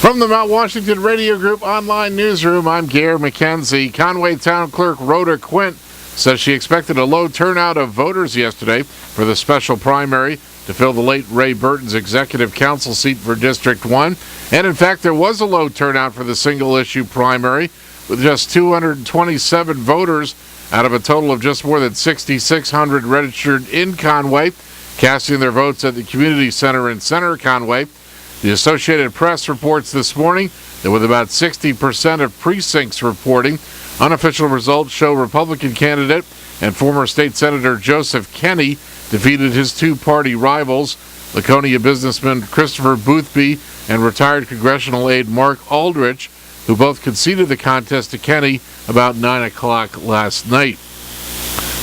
From the Mount Washington Radio Group online newsroom, I'm Gare McKenzie. Conway Town Clerk Rhoda Quint says she expected a low turnout of voters yesterday for the special primary to fill the late Ray Burton's executive council seat for District 1. And in fact, there was a low turnout for the single-issue primary, with just 227 voters out of a total of just more than 6,600 registered in Conway, casting their votes at the Community Center in Center Conway. The Associated Press reports this morning that with about 60% of precincts reporting, unofficial results show Republican candidate and former state senator Joseph Kenney defeated his two-party rivals, Laconia businessman Christopher Boothby and retired congressional aide Mark Aldrich, who both conceded the contest to Kenney about 9 o'clock last night.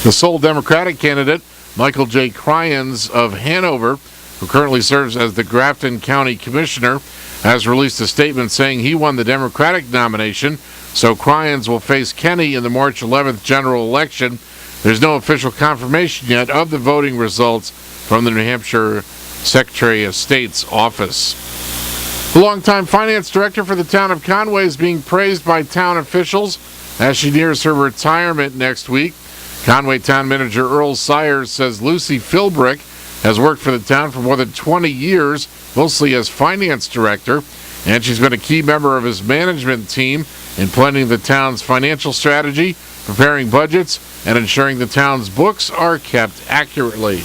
The sole Democratic candidate, Michael J. Cryans of Hanover, who currently serves as the Grafton County Commissioner, has released a statement saying he won the Democratic nomination, so Cryans will face Kenney in the March 11th general election. There's no official confirmation yet of the voting results from the New Hampshire Secretary of State's office. The longtime finance director for the town of Conway is being praised by town officials as she nears her retirement next week. Conway Town Manager Earl Sires says Lucy Philbrick has worked for the town for more than 20 years, mostly as finance director, and she's been a key member of his management team in planning the town's financial strategy, preparing budgets, and ensuring the town's books are kept accurately.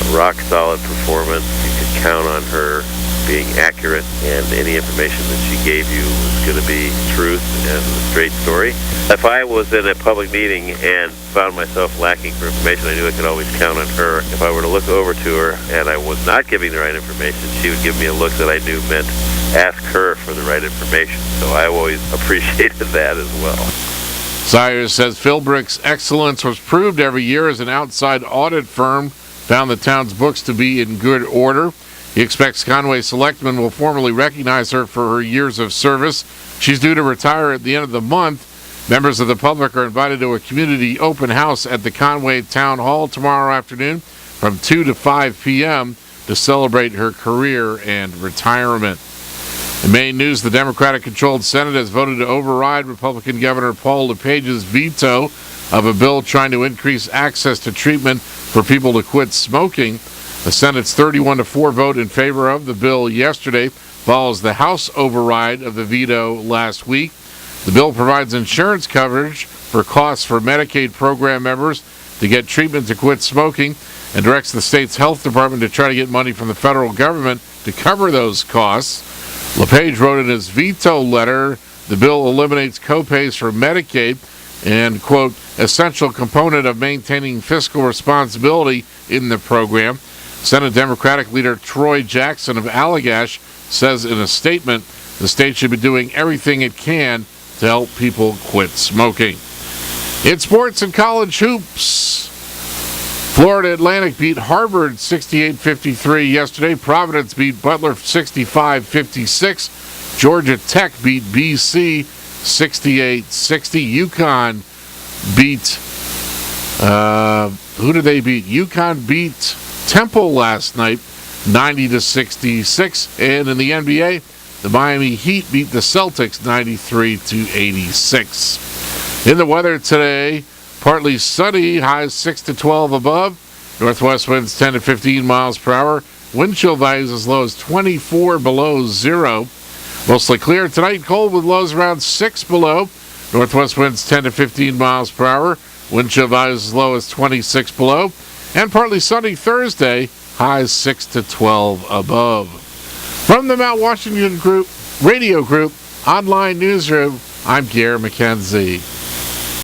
A rock-solid performance. You can count on her being accurate, and any information that she gave you was going to be truth and a straight story. If I was in a public meeting and found myself lacking for information, I knew I could always count on her. If I were to look over to her and I was not giving the right information, she would give me a look that I knew meant ask her for the right information. So I always appreciated that as well. Sires says Philbrick's excellence was proved every year as an outside audit firm found the town's books to be in good order. He expects Conway Selectmen will formally recognize her for her years of service. She's due to retire at the end of the month. Members of the public are invited to a community open house at the Conway Town Hall tomorrow afternoon from 2 to 5 p.m. to celebrate her career and retirement. In Maine news, the Democratic-controlled Senate has voted to override Republican Governor Paul LePage's veto of a bill trying to increase access to treatment for people to quit smoking. The Senate's 31-4 vote in favor of the bill yesterday follows the House override of the veto last week. The bill provides insurance coverage for costs for Medicaid program members to get treatment to quit smoking and directs the state's health department to try to get money from the federal government to cover those costs. LePage wrote in his veto letter, the bill eliminates copays for Medicaid and, quote, essential component of maintaining fiscal responsibility in the program. Senate Democratic leader Troy Jackson of Allagash says in a statement the state should be doing everything it can to help people quit smoking. In sports and college hoops, Florida Atlantic beat Harvard 68-53 yesterday. Providence beat Butler 65-56. Georgia Tech beat BC 68-60. UConn beat, who did they beat? UConn beat Temple last night 90-66. And in the NBA, the Miami Heat beat the Celtics 93-86. In the weather today, partly sunny, highs 6 to 12 above. Northwest winds 10 to 15 miles per hour. Wind chill values as low as 24 below zero. Mostly clear tonight, cold with lows around 6 below. Northwest winds 10 to 15 miles per hour. Wind chill values as low as 26 below. And partly sunny Thursday, highs 6 to 12 above. From the Mount Washington Radio Group online newsroom, I'm Gare McKenzie.